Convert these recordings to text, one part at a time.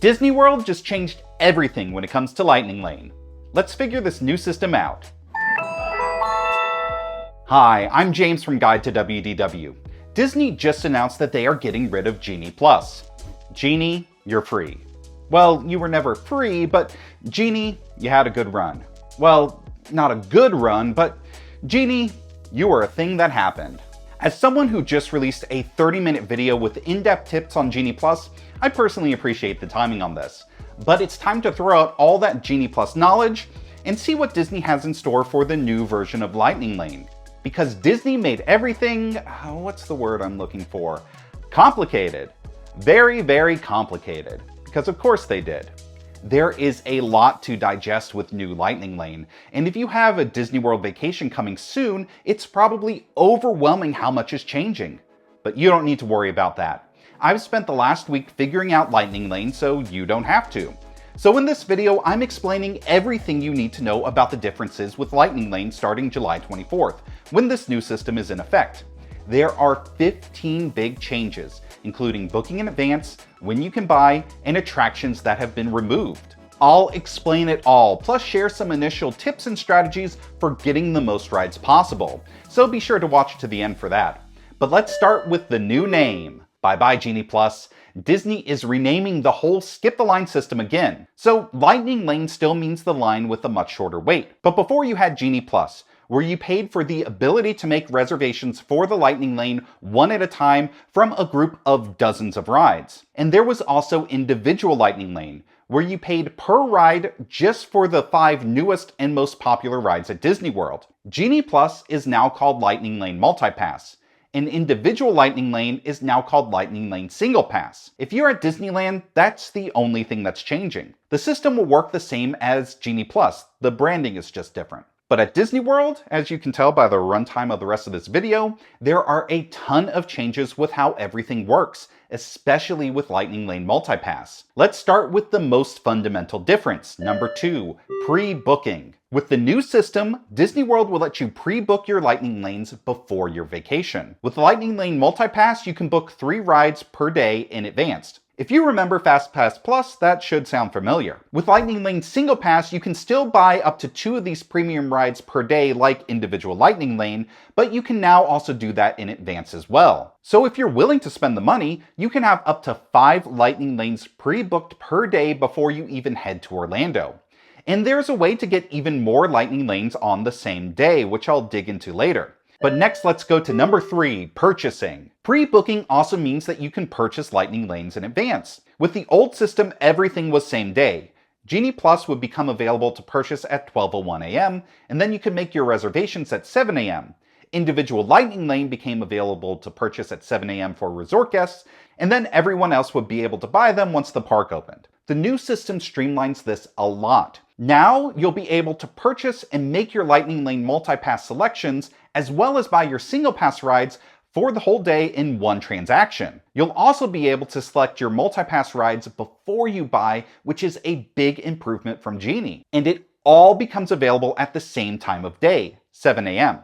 Disney World just changed everything when it comes to Lightning Lane. Let's figure this new system out. Hi, I'm James from Guide to WDW. Disney just announced that they are getting rid of Genie Plus. Genie, you're free. Well, you were never free, but Genie, you had a good run. Well, not a good run, but Genie, you were a thing that happened. As someone who just released a 30-minute video with in-depth tips on Genie Plus, I personally appreciate the timing on this. But it's time to throw out all that Genie Plus knowledge and see what Disney has in store for the new version of Lightning Lane. Because Disney made everything, what's the word I'm looking for? Complicated. Very, very complicated. Because of course they did. There is a lot to digest with new Lightning Lane, and if you have a Disney World vacation coming soon, it's probably overwhelming how much is changing. But you don't need to worry about that. I've spent the last week figuring out Lightning Lane, so you don't have to. So in this video, I'm explaining everything you need to know about the differences with Lightning Lane starting July 24th, when this new system is in effect. There are 15 big changes, including booking in advance, when you can buy, and attractions that have been removed. I'll explain it all, plus share some initial tips and strategies for getting the most rides possible, so be sure to watch to the end for that. But let's start with the new name. Bye-bye Genie Plus. Disney is renaming the whole skip the line system again. So Lightning Lane still means the line with a much shorter wait. But before you had Genie Plus, where you paid for the ability to make reservations for the Lightning Lane one at a time from a group of dozens of rides. And there was also Individual Lightning Lane, where you paid per ride just for the 5 newest and most popular rides at Disney World. Genie Plus is now called Lightning Lane Multipass. An Individual Lightning Lane is now called Lightning Lane Single Pass. If you're at Disneyland, that's the only thing that's changing. The system will work the same as Genie Plus, the branding is just different. But at Disney World, as you can tell by the runtime of the rest of this video, there are a ton of changes with how everything works, especially with Lightning Lane Multipass. Let's start with the most fundamental difference, number 2, pre-booking. With the new system, Disney World will let you pre-book your Lightning Lanes before your vacation. With Lightning Lane Multipass, you can book 3 rides per day in advance. If you remember FastPass Plus, that should sound familiar. With Lightning Lane Single Pass, you can still buy up to 2 of these premium rides per day like Individual Lightning Lane, but you can now also do that in advance as well. So if you're willing to spend the money, you can have up to 5 Lightning Lanes pre-booked per day before you even head to Orlando. And there's a way to get even more Lightning Lanes on the same day, which I'll dig into later. But next, let's go to number 3, purchasing. Pre-booking also means that you can purchase Lightning Lanes in advance. With the old system, everything was same day. Genie Plus would become available to purchase at 12:01 a.m., and then you could make your reservations at 7 a.m. Individual Lightning Lane became available to purchase at 7 a.m. for resort guests, and then everyone else would be able to buy them once the park opened. The new system streamlines this a lot. Now, you'll be able to purchase and make your Lightning Lane Multipass selections, as well as buy your Single Pass rides for the whole day in one transaction. You'll also be able to select your Multipass rides before you buy, which is a big improvement from Genie. And it all becomes available at the same time of day, 7 a.m.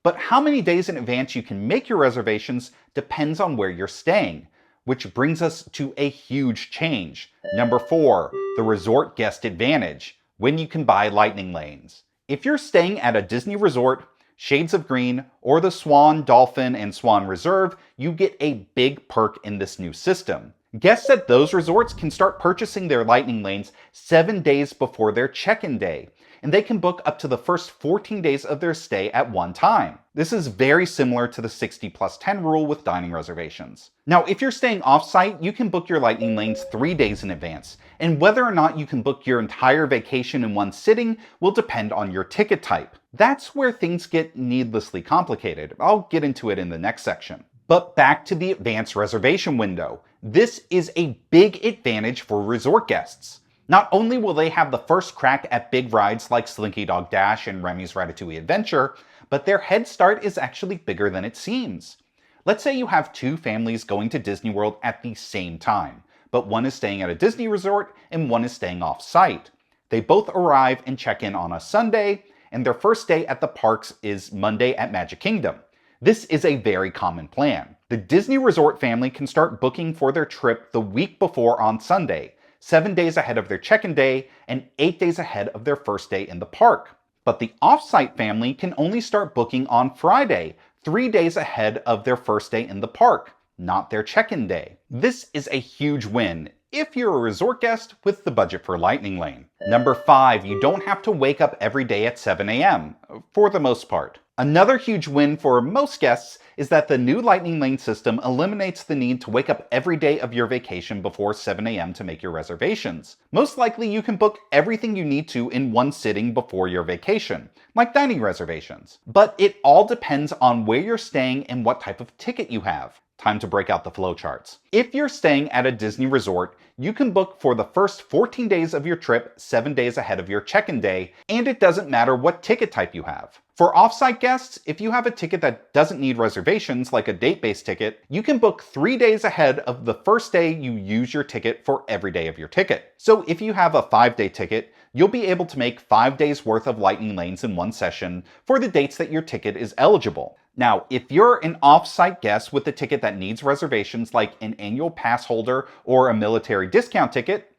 But how many days in advance you can make your reservations depends on where you're staying, which brings us to a huge change. Number 4, the Resort Guest Advantage, when you can buy Lightning Lanes. If you're staying at a Disney resort, Shades of Green, or the Swan, Dolphin, and Swan Reserve, you get a big perk in this new system. Guests at those resorts can start purchasing their Lightning Lanes 7 days before their check-in day, and they can book up to the first 14 days of their stay at one time. This is very similar to the 60+10 rule with dining reservations. Now, if you're staying off-site, you can book your Lightning Lanes 3 days in advance, and whether or not you can book your entire vacation in one sitting will depend on your ticket type. That's where things get needlessly complicated. I'll get into it in the next section. But back to the advanced reservation window. This is a big advantage for resort guests. Not only will they have the first crack at big rides like Slinky Dog Dash and Remy's Ratatouille Adventure, but their head start is actually bigger than it seems. Let's say you have 2 families going to Disney World at the same time, but one is staying at a Disney resort and one is staying off-site. They both arrive and check in on a Sunday, and their first day at the parks is Monday at Magic Kingdom. This is a very common plan. The Disney Resort family can start booking for their trip the week before on Sunday, 7 days ahead of their check-in day, and 8 days ahead of their first day in the park. But the off-site family can only start booking on Friday, 3 days ahead of their first day in the park, not their check-in day. This is a huge win if you're a resort guest with the budget for Lightning Lane. Number 5, you don't have to wake up every day at 7 a.m., for the most part. Another huge win for most guests is that the new Lightning Lane system eliminates the need to wake up every day of your vacation before 7 a.m. to make your reservations. Most likely you can book everything you need to in one sitting before your vacation, like dining reservations. But it all depends on where you're staying and what type of ticket you have. Time to break out the flowcharts. If you're staying at a Disney resort, you can book for the first 14 days of your trip 7 days ahead of your check-in day, and it doesn't matter what ticket type you have. For off-site guests, if you have a ticket that doesn't need reservations, like a date-based ticket, you can book 3 days ahead of the first day you use your ticket for every day of your ticket. So if you have a 5-day ticket, you'll be able to make 5 days worth of Lightning Lanes in one session for the dates that your ticket is eligible. Now, if you're an off-site guest with a ticket that needs reservations, like an annual pass holder or a military discount ticket,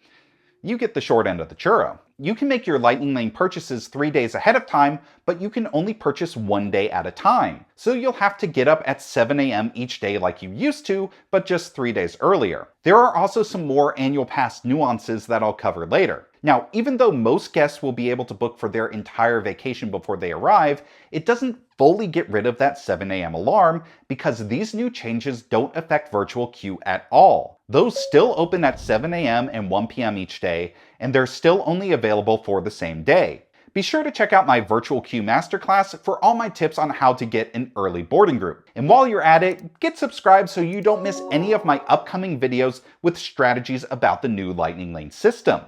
you get the short end of the churro. You can make your Lightning Lane purchases 3 days ahead of time, but you can only purchase 1 day at a time. So you'll have to get up at 7 a.m. each day like you used to, but just 3 days earlier. There are also some more annual pass nuances that I'll cover later. Now, even though most guests will be able to book for their entire vacation before they arrive, it doesn't fully get rid of that 7 a.m. alarm because these new changes don't affect virtual queue at all. Those still open at 7 a.m. and 1 p.m. each day, and they're still only available for the same day. Be sure to check out my virtual queue masterclass for all my tips on how to get an early boarding group. And while you're at it, get subscribed so you don't miss any of my upcoming videos with strategies about the new Lightning Lane system.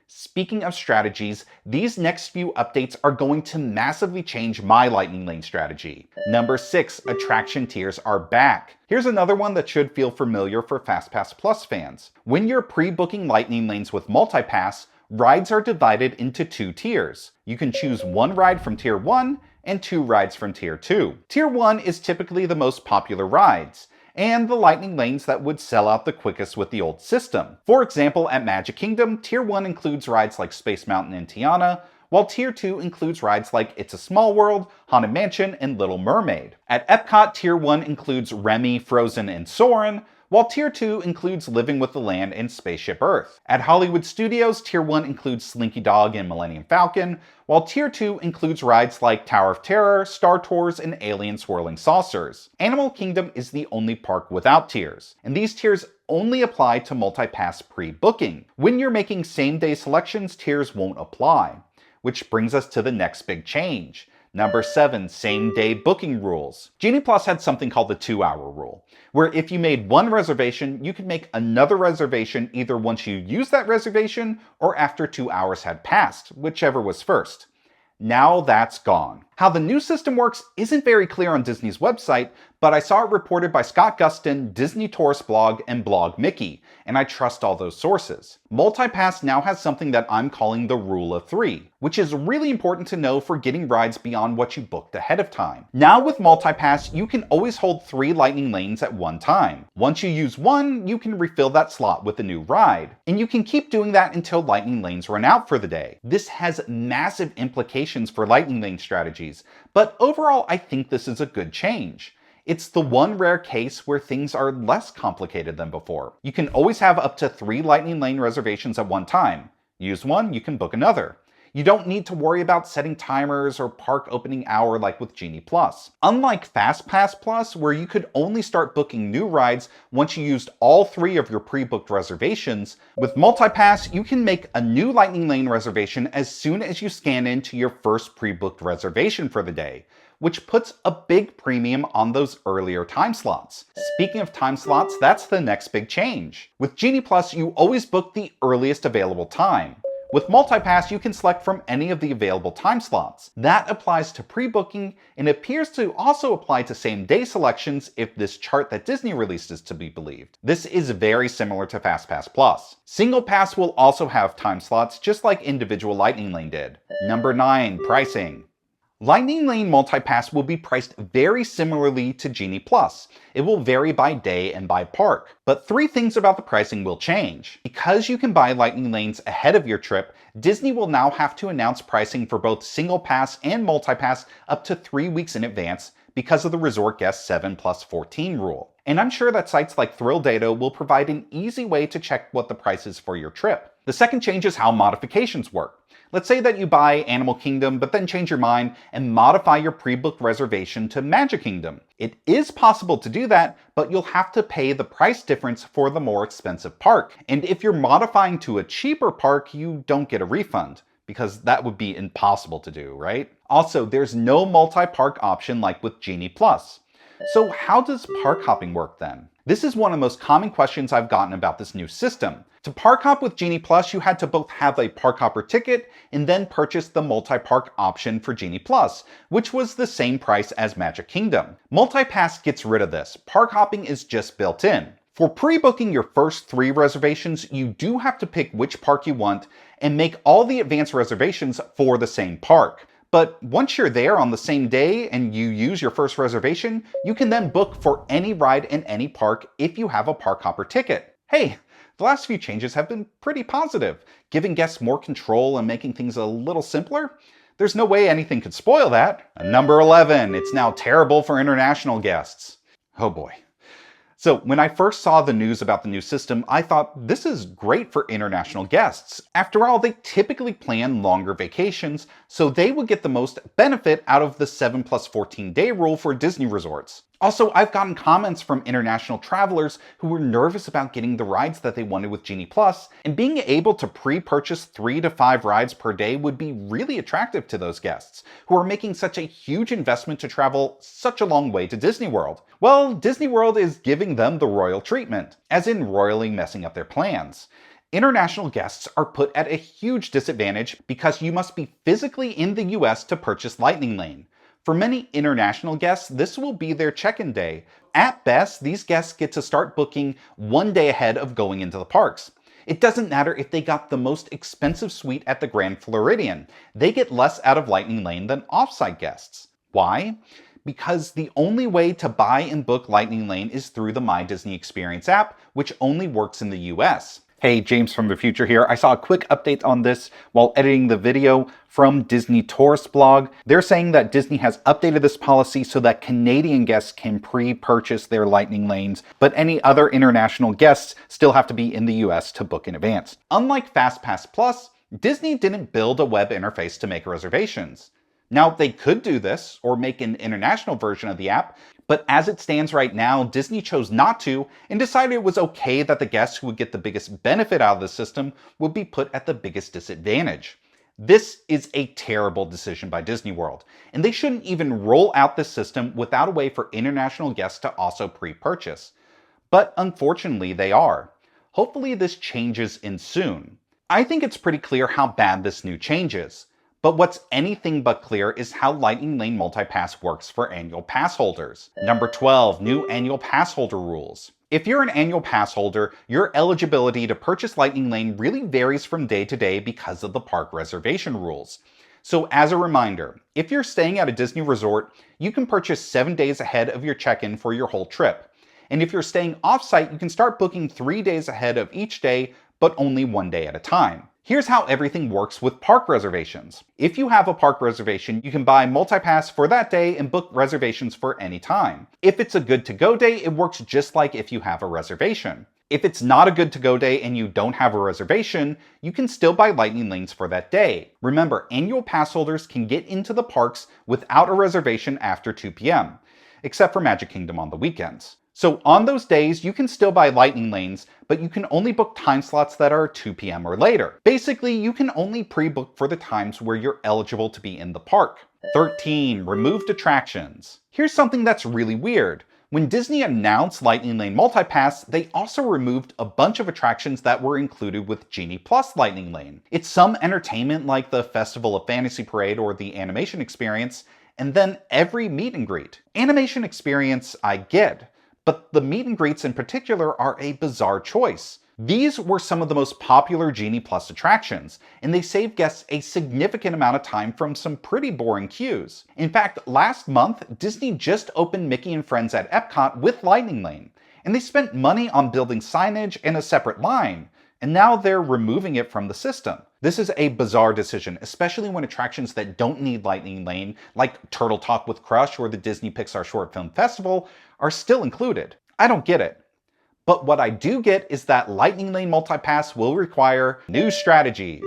Speaking of strategies, these next few updates are going to massively change my Lightning Lane strategy. Number 6, attraction tiers are back. Here's another one that should feel familiar for FastPass Plus fans. When you're pre-booking Lightning Lanes with MultiPass, rides are divided into 2 tiers. You can choose 1 ride from Tier 1 and 2 rides from Tier 2. Tier 1 is typically the most popular rides, and the Lightning Lanes that would sell out the quickest with the old system. For example, at Magic Kingdom, Tier 1 includes rides like Space Mountain and Tiana, while Tier 2 includes rides like It's a Small World, Haunted Mansion, and Little Mermaid. At Epcot, Tier 1 includes Remy, Frozen, and Soarin', while Tier 2 includes Living with the Land and Spaceship Earth. At Hollywood Studios, Tier 1 includes Slinky Dog and Millennium Falcon, while Tier 2 includes rides like Tower of Terror, Star Tours, and Alien Swirling Saucers. Animal Kingdom is the only park without tiers, and these tiers only apply to MultiPass pre-booking. When you're making same-day selections, tiers won't apply. Which brings us to the next big change. Number 7, same-day booking rules. Genie Plus had something called the 2-hour rule, where if you made one reservation, you could make another reservation either once you used that reservation or after 2 hours had passed, whichever was first. Now that's gone. How the new system works isn't very clear on Disney's website, but I saw it reported by Scott Gustin, Disney Tourist Blog, and Blog Mickey, and I trust all those sources. MultiPass now has something that I'm calling the Rule of 3, which is really important to know for getting rides beyond what you booked ahead of time. Now with MultiPass, you can always hold 3 Lightning Lanes at one time. Once you use one, you can refill that slot with a new ride, and you can keep doing that until Lightning Lanes run out for the day. This has massive implications for Lightning Lane strategies, but overall I think this is a good change. It's the one rare case where things are less complicated than before. You can always have up to 3 Lightning Lane reservations at one time. Use one, you can book another. You don't need to worry about setting timers or park opening hour like with Genie Plus. Unlike FastPass Plus, where you could only start booking new rides once you used all 3 of your pre-booked reservations, with MultiPass you can make a new Lightning Lane reservation as soon as you scan into your first pre-booked reservation for the day, which puts a big premium on those earlier time slots. Speaking of time slots, that's the next big change. With Genie Plus, you always book the earliest available time. With MultiPass, you can select from any of the available time slots. That applies to pre-booking and appears to also apply to same-day selections if this chart that Disney released is to be believed. This is very similar to FastPass Plus. Single Pass will also have time slots just like individual Lightning Lane did. Number 9, pricing. Lightning Lane Multipass will be priced very similarly to Genie Plus. It will vary by day and by park. But three things about the pricing will change. Because you can buy Lightning Lanes ahead of your trip, Disney will now have to announce pricing for both Single Pass and Multipass up to 3 weeks in advance because of the Resort Guest 7+14 rule. And I'm sure that sites like Thrill Data will provide an easy way to check what the price is for your trip. The second change is how modifications work. Let's say that you buy Animal Kingdom, but then change your mind and modify your pre-booked reservation to Magic Kingdom. It is possible to do that, but you'll have to pay the price difference for the more expensive park. And if you're modifying to a cheaper park, you don't get a refund, because that would be impossible to do, right? Also, there's no multi-park option like with Genie Plus. So how does park hopping work then? This is one of the most common questions I've gotten about this new system. To park hop with Genie Plus, you had to both have a park hopper ticket and then purchase the multi-park option for Genie Plus, which was the same price as Magic Kingdom. Multipass gets rid of this. Park hopping is just built in. For pre-booking your first 3 reservations, you do have to pick which park you want and make all the advanced reservations for the same park. But once you're there on the same day and you use your first reservation, you can then book for any ride in any park if you have a park hopper ticket. Hey, the last few changes have been pretty positive, giving guests more control and making things a little simpler. There's no way anything could spoil that. Number 11, it's now terrible for international guests. Oh boy. So when I first saw the news about the new system, I thought this is great for international guests. After all, they typically plan longer vacations, so they would get the most benefit out of the 7+14 day rule for Disney resorts. Also, I've gotten comments from international travelers who were nervous about getting the rides that they wanted with Genie Plus, and being able to pre-purchase 3 to 5 rides per day would be really attractive to those guests, who are making such a huge investment to travel such a long way to Disney World. Well, Disney World is giving them the royal treatment, as in royally messing up their plans. International guests are put at a huge disadvantage because you must be physically in the US to purchase Lightning Lane. For many international guests, this will be their check-in day. At best, these guests get to start booking 1 day ahead of going into the parks. It doesn't matter if they got the most expensive suite at the Grand Floridian. They get less out of Lightning Lane than off-site guests. Why? Because the only way to buy and book Lightning Lane is through the My Disney Experience app, which only works in the US. Hey, James from the future here. I saw a quick update on this while editing the video from Disney Tourist blog. They're saying that Disney has updated this policy so that Canadian guests can pre-purchase their Lightning Lanes, but any other international guests still have to be in the US to book in advance. Unlike FastPass Plus, Disney didn't build a web interface to make reservations. Now, they could do this or make an international version of the app, but as it stands right now, Disney chose not to and decided it was okay that the guests who would get the biggest benefit out of the system would be put at the biggest disadvantage. This is a terrible decision by Disney World, and they shouldn't even roll out this system without a way for international guests to also pre-purchase. But unfortunately, they are. Hopefully this changes in soon. I think it's pretty clear how bad this new change is. But what's anything but clear is how Lightning Lane Multipass works for annual pass holders. Number 12, new annual pass holder rules. If you're an annual pass holder, your eligibility to purchase Lightning Lane really varies from day to day because of the park reservation rules. So as a reminder, if you're staying at a Disney resort, you can purchase 7 days ahead of your check-in for your whole trip. And if you're staying off-site, you can start booking 3 days ahead of each day, but only 1 day at a time. Here's how everything works with park reservations. If you have a park reservation, you can buy Multipass for that day and book reservations for any time. If it's a good-to-go day, it works just like if you have a reservation. If it's not a good-to-go day and you don't have a reservation, you can still buy Lightning Lanes for that day. Remember, annual pass holders can get into the parks without a reservation after 2 p.m., except for Magic Kingdom on the weekends. So on those days, you can still buy Lightning Lanes, but you can only book time slots that are 2 p.m. or later. Basically, you can only pre-book for the times where you're eligible to be in the park. 13, removed attractions. Here's something that's really weird. When Disney announced Lightning Lane Multipass, they also removed a bunch of attractions that were included with Genie Plus Lightning Lane. It's some entertainment like the Festival of Fantasy Parade or the Animation Experience, and then every meet and greet. Animation Experience I get, but the meet and greets in particular are a bizarre choice. These were some of the most popular Genie Plus attractions, and they saved guests a significant amount of time from some pretty boring queues. In fact, last month, Disney just opened Mickey and Friends at Epcot with Lightning Lane, and they spent money on building signage and a separate line, and now they're removing it from the system. This is a bizarre decision, especially when attractions that don't need Lightning Lane, like Turtle Talk with Crush or the Disney Pixar Short Film Festival, are still included. I don't get it. But what I do get is that Lightning Lane Multipass will require new strategies.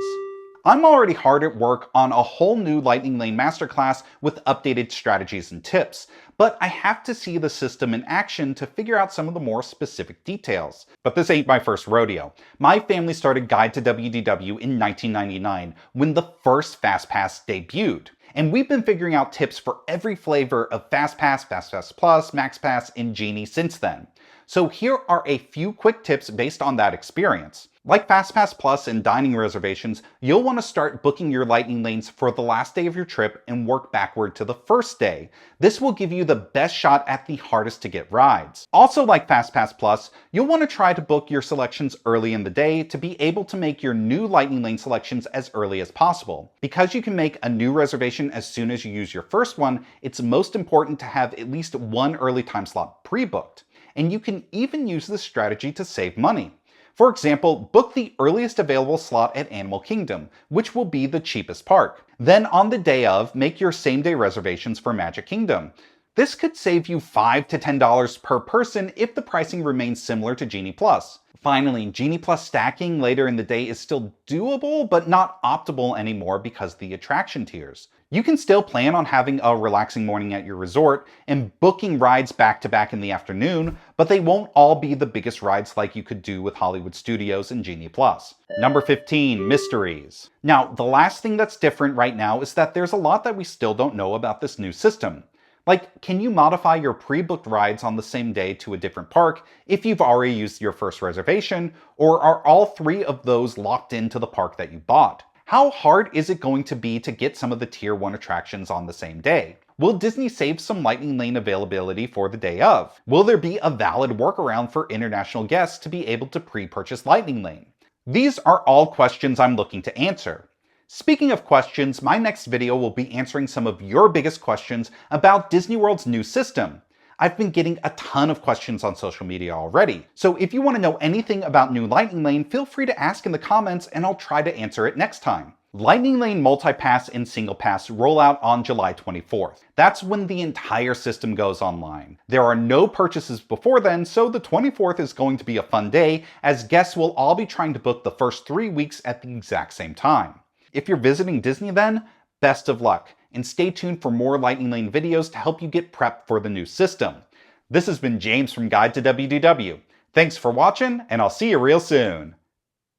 I'm already hard at work on a whole new Lightning Lane Masterclass with updated strategies and tips, but I have to see the system in action to figure out some of the more specific details. But this ain't my first rodeo. My family started Guide to WDW in 1999 when the first FastPass debuted. And we've been figuring out tips for every flavor of FastPass, FastPass Plus, MaxPass, and Genie since then. So here are a few quick tips based on that experience. Like FastPass Plus and dining reservations, you'll want to start booking your Lightning Lanes for the last day of your trip and work backward to the first day. This will give you the best shot at the hardest to get rides. Also like FastPass Plus, you'll want to try to book your selections early in the day to be able to make your new Lightning Lane selections as early as possible. Because you can make a new reservation as soon as you use your first one, it's most important to have at least one early time slot pre-booked. And you can even use this strategy to save money. For example, book the earliest available slot at Animal Kingdom, which will be the cheapest park. Then on the day of, make your same-day reservations for Magic Kingdom. This could save you $5 to $10 per person if the pricing remains similar to Genie Plus. Finally, Genie Plus stacking later in the day is still doable, but not optimal anymore because of the attraction tiers. You can still plan on having a relaxing morning at your resort and booking rides back-to-back in the afternoon, but they won't all be the biggest rides like you could do with Hollywood Studios and Genie Plus. Number 15, mysteries. Now, the last thing that's different right now is that there's a lot that we still don't know about this new system. Like, can you modify your pre-booked rides on the same day to a different park if you've already used your first reservation, or are all three of those locked into the park that you bought? How hard is it going to be to get some of the Tier 1 attractions on the same day? Will Disney save some Lightning Lane availability for the day of? Will there be a valid workaround for international guests to be able to pre-purchase Lightning Lane? These are all questions I'm looking to answer. Speaking of questions, my next video will be answering some of your biggest questions about Disney World's new system. I've been getting a ton of questions on social media already, so if you want to know anything about new Lightning Lane, feel free to ask in the comments and I'll try to answer it next time. Lightning Lane Multipass and Single Pass roll out on July 24th. That's when the entire system goes online. There are no purchases before then, so the 24th is going to be a fun day as guests will all be trying to book the first 3 weeks at the exact same time. If you're visiting Disney then, best of luck, and stay tuned for more Lightning Lane videos to help you get prepped for the new system. This has been James from Guide to WDW. Thanks for watching, and I'll see you real soon.